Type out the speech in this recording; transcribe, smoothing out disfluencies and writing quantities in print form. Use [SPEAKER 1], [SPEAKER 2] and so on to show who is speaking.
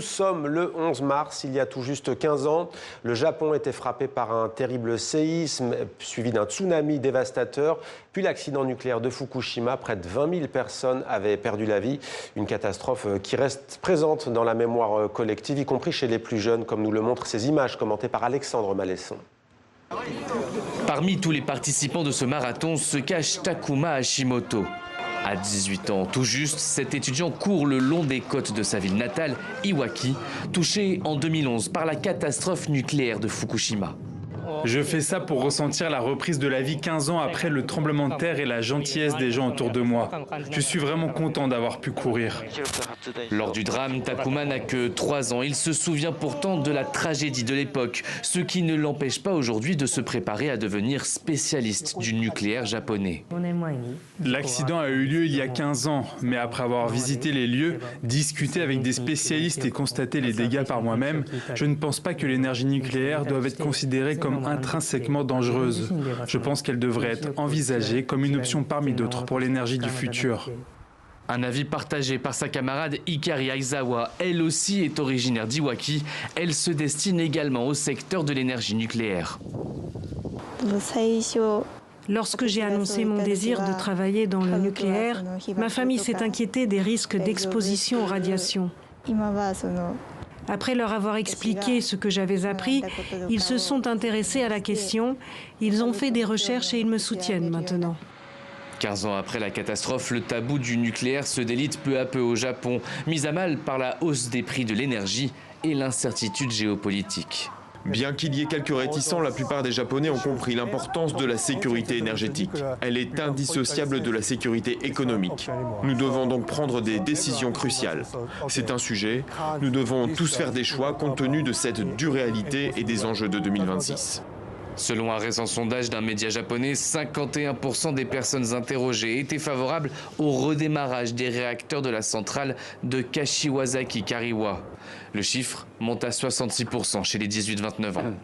[SPEAKER 1] sommes le 11 mars, il y a tout juste 15 ans. Le Japon était frappé par un terrible séisme, suivi d'un tsunami dévastateur. Puis l'accident nucléaire de Fukushima, près de 20 000 personnes avaient perdu la vie. Une catastrophe qui reste présente dans la mémoire collective, y compris chez les plus jeunes, comme nous le montrent ces images commentées par Alexandre Malesson.
[SPEAKER 2] Parmi tous les participants de ce marathon se cache Takuma Hashimoto. À 18 ans tout juste, cet étudiant court le long des côtes de sa ville natale, Iwaki, touché en 2011 par la catastrophe nucléaire de Fukushima.
[SPEAKER 3] Je fais ça pour ressentir la reprise de la vie 15 ans après le tremblement de terre et la gentillesse des gens autour de moi. Je suis vraiment content d'avoir pu courir.
[SPEAKER 2] Lors du drame, Takuma n'a que 3 ans. Il se souvient pourtant de la tragédie de l'époque, ce qui ne l'empêche pas aujourd'hui de se préparer à devenir spécialiste du nucléaire japonais.
[SPEAKER 3] L'accident a eu lieu il y a 15 ans, mais après avoir visité les lieux, discuté avec des spécialistes et constaté les dégâts par moi-même, je ne pense pas que l'énergie nucléaire doive être considérée comme intrinsèquement dangereuse. Je pense qu'elle devrait être envisagée comme une option parmi d'autres pour l'énergie du futur.
[SPEAKER 2] Un avis partagé par sa camarade Hikari Aizawa. Elle aussi est originaire d'Iwaki. Elle se destine également au secteur de l'énergie nucléaire.
[SPEAKER 4] Lorsque j'ai annoncé mon désir de travailler dans le nucléaire, ma famille s'est inquiétée des risques d'exposition aux radiations. Après leur avoir expliqué ce que j'avais appris, ils se sont intéressés à la question, ils ont fait des recherches et ils me soutiennent maintenant.
[SPEAKER 2] 15 ans après la catastrophe, le tabou du nucléaire se délite peu à peu au Japon, mis à mal par la hausse des prix de l'énergie et l'incertitude géopolitique.
[SPEAKER 5] Bien qu'il y ait quelques réticents, la plupart des Japonais ont compris l'importance de la sécurité énergétique. Elle est indissociable de la sécurité économique. Nous devons donc prendre des décisions cruciales. C'est un sujet, nous devons tous faire des choix compte tenu de cette dure réalité et des enjeux de 2026.
[SPEAKER 2] Selon un récent sondage d'un média japonais, 51% des personnes interrogées étaient favorables au redémarrage des réacteurs de la centrale de Kashiwazaki-Kariwa. Le chiffre monte à 66% chez les 18-29 ans.